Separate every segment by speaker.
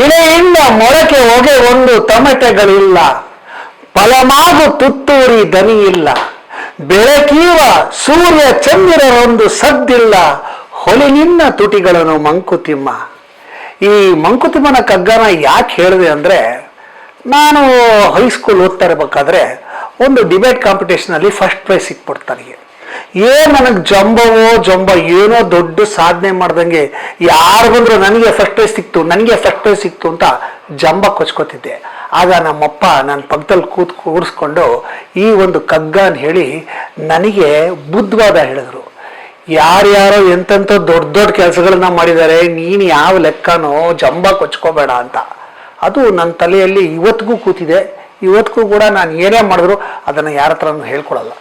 Speaker 1: ಇಳೆಯಿಂದ ಮೊಳಕೆ ಹೊಗೆ ಒಂದು ತಮಟೆಗಳಿಲ್ಲ, ಫಲಮಾಗು ತುತ್ತೂರಿ ದನಿ ಇಲ್ಲ, ಬೆಳಕೀವ ಸೂರ್ಯ ಚಂದಿರರೊಂದು ಸದ್ದಿಲ್ಲ, ಹೊಲಿನಿನ್ನ ತುಟಿಗಳನ್ನು ಮಂಕುತಿಮ್ಮ. ಈ ಮಂಕುತಿಮ್ಮನ ಕಗ್ಗನ ಯಾಕೆ ಹೇಳಿದೆ ಅಂದರೆ, ನಾನು ಹೈಸ್ಕೂಲ್ ಓದ್ತಾ ಇರಬೇಕಾದ್ರೆ ಒಂದು ಡಿಬೇಟ್ ಕಾಂಪಿಟೇಷನಲ್ಲಿ ಫಸ್ಟ್ ಪ್ರೈಸ್ ಸಿಕ್ಬಿಡ್ತು ನನಗೆ. ನನಗೆ ಜಂಬ ಏನೋ ದೊಡ್ಡ ಸಾಧನೆ ಮಾಡ್ದಂಗೆ, ಯಾರು ಬಂದ್ರು ನನಗೆ ಫಸ್ಟ್ ಪ್ರೈಸ್ ಸಿಕ್ತು ಅಂತ ಜಂಬ ಕೊಚ್ಕೋತಿದ್ದೆ. ಆಗ ನಮ್ಮಪ್ಪ ನನ್ನ ಪಕ್ಕದಲ್ಲಿ ಕೂಡಿಸ್ಕೊಂಡು ಈ ಒಂದು ಕಗ್ಗನ ಹೇಳಿ ನನಗೆ ಬುದ್ಧವಾದ ಹೇಳಿದ್ರು. ಯಾರ್ಯಾರೋ ಎಂತೆಂಥ ದೊಡ್ಡ ಕೆಲಸಗಳನ್ನ ಮಾಡಿದ್ದಾರೆ, ನೀನು ಯಾವ ಲೆಕ್ಕನೋ ಜಂಬ ಕೊಚ್ಕೋಬೇಡ ಅಂತ. ಅದು ನನ್ನ ತಲೆಯಲ್ಲಿ ಇವತ್ತಿಗೂ ಕೂತಿದೆ. ಇವತ್ತಿಗೂ ಕೂಡ ನಾನು ಏನೇ ಮಾಡಿದ್ರು ಅದನ್ನು ಯಾರ ಹತ್ರನೂ ಹೇಳ್ಕೊಡಲ್ಲ.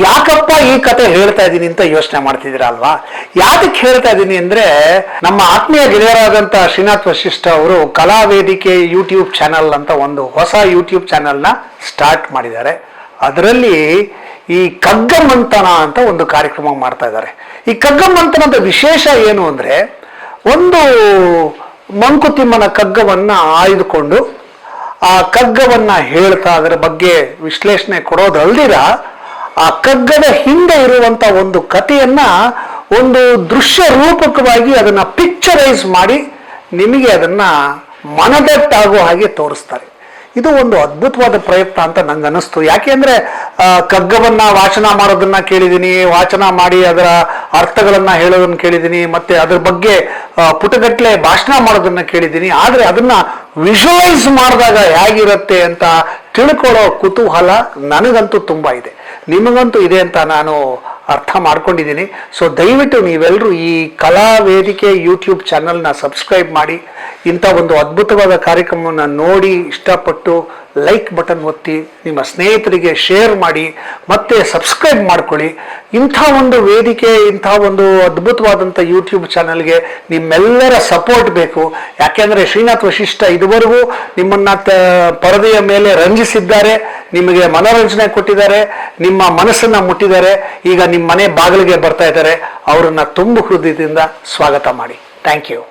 Speaker 1: ಯಾಕಪ್ಪ ಈ ಕತೆ ಹೇಳ್ತಾ ಇದ್ದೀನಿ ಅಂತ ಯೋಚನೆ ಮಾಡ್ತಿದ್ದೀರಾ ಅಲ್ವಾ? ಯಾಕೆ ಹೇಳ್ತಾ ಇದ್ದೀನಿ ಅಂದರೆ, ನಮ್ಮ ಆತ್ಮೀಯ ಗೆಳೆಯರಾದಂಥ ಶ್ರೀನಾಥ್ ವಶಿಷ್ಠ ಅವರು ಕಲಾವೇದಿಕೆ ಯೂಟ್ಯೂಬ್ ಚಾನಲ್ ಅಂತ ಒಂದು ಹೊಸ ಯೂಟ್ಯೂಬ್ ಚಾನಲ್ನ ಸ್ಟಾರ್ಟ್ ಮಾಡಿದ್ದಾರೆ. ಅದರಲ್ಲಿ ಈ ಕಗ್ಗಮಂಥನ ಅಂತ ಒಂದು ಕಾರ್ಯಕ್ರಮ ಮಾಡ್ತಾ ಇದ್ದಾರೆ. ಈ ಕಗ್ಗಮಂಥನದ ವಿಶೇಷ ಏನು ಅಂದರೆ, ಒಂದು ಮಂಕುತಿಮ್ಮನ ಕಗ್ಗವನ್ನು ಆಯ್ದುಕೊಂಡು ಆ ಕಗ್ಗವನ್ನು ಹೇಳ್ತಾ ಅದರ ಬಗ್ಗೆ ವಿಶ್ಲೇಷಣೆ ಕೊಡೋದಲ್ದಿರ ಆ ಕಗ್ಗದ ಹಿಂದೆ ಇರುವಂಥ ಒಂದು ಕಥೆಯನ್ನ ಒಂದು ದೃಶ್ಯ ರೂಪಕವಾಗಿ ಅದನ್ನು ಪಿಕ್ಚರೈಸ್ ಮಾಡಿ ನಿಮಗೆ ಅದನ್ನು ಮನದಟ್ಟಾಗೋ ಹಾಗೆ ತೋರಿಸ್ತಾರೆ. ಇದು ಒಂದು ಅದ್ಭುತವಾದ ಪ್ರಯತ್ನ ಅಂತ ನಂಗೆ ಅನ್ನಿಸ್ತು. ಯಾಕೆಂದರೆ ಕಗ್ಗವನ್ನು ವಾಚನ ಮಾಡೋದನ್ನ ಕೇಳಿದ್ದೀನಿ, ವಾಚನ ಮಾಡಿ ಅದರ ಅರ್ಥಗಳನ್ನು ಹೇಳೋದನ್ನು ಕೇಳಿದ್ದೀನಿ, ಮತ್ತು ಅದ್ರ ಬಗ್ಗೆ ಪುಟಗಟ್ಟಲೆ ಭಾಷಣ ಮಾಡೋದನ್ನು ಕೇಳಿದ್ದೀನಿ. ಆದರೆ ಅದನ್ನು ವಿಜುವಲೈಸ್ ಮಾಡಿದಾಗ ಹೇಗಿರುತ್ತೆ ಅಂತ ತಿಳ್ಕೊಳ್ಳೋ ಕುತೂಹಲ ನನಗಂತೂ ತುಂಬ ಇದೆ, ನಿಮಗಂತೂ ಇದೆ ಅಂತ ನಾನು ಅರ್ಥ ಮಾಡ್ಕೊಂಡಿದ್ದೀನಿ. ಸೊ ದಯವಿಟ್ಟು ನೀವೆಲ್ಲರೂ ಈ ಕಲಾವೇದಿಕೆ ಯೂಟ್ಯೂಬ್ ಚಾನಲ್ನ ಸಬ್ಸ್ಕ್ರೈಬ್ ಮಾಡಿ, ಇಂಥ ಒಂದು ಅದ್ಭುತವಾದ ಕಾರ್ಯಕ್ರಮವನ್ನು ನೋಡಿ ಇಷ್ಟಪಟ್ಟು ಲೈಕ್ ಬಟನ್ ಒತ್ತಿ, ನಿಮ್ಮ ಸ್ನೇಹಿತರಿಗೆ ಶೇರ್ ಮಾಡಿ, ಮತ್ತೆ ಸಬ್ಸ್ಕ್ರೈಬ್ ಮಾಡ್ಕೊಳ್ಳಿ. ಇಂಥ ಒಂದು ವೇದಿಕೆ, ಇಂಥ ಒಂದು ಅದ್ಭುತವಾದಂಥ ಯೂಟ್ಯೂಬ್ ಚಾನಲ್ಗೆ ನಿಮ್ಮೆಲ್ಲರ ಸಪೋರ್ಟ್ ಬೇಕು. ಯಾಕೆಂದರೆ ಶ್ರೀನಾಥ್ ವಶಿಷ್ಠ ಇದುವರೆಗೂ ನಿಮ್ಮನ್ನು ಪರದೆಯ ಮೇಲೆ ರಂಜಿಸಿದ್ದಾರೆ, ನಿಮಗೆ ಮನೋರಂಜನೆ ಕೊಟ್ಟಿದ್ದಾರೆ, ನಿಮ್ಮ ಮನಸ್ಸನ್ನು ಮುಟ್ಟಿದ್ದಾರೆ. ಈಗ ನಿಮ್ಮ ಮನೆ ಬಾಗಿಲಿಗೆ ಬರ್ತಾ ಇದ್ದಾರೆ. ಅವರನ್ನು ತುಂಬ ಹೃದಯದಿಂದ ಸ್ವಾಗತ ಮಾಡಿ. Thank you.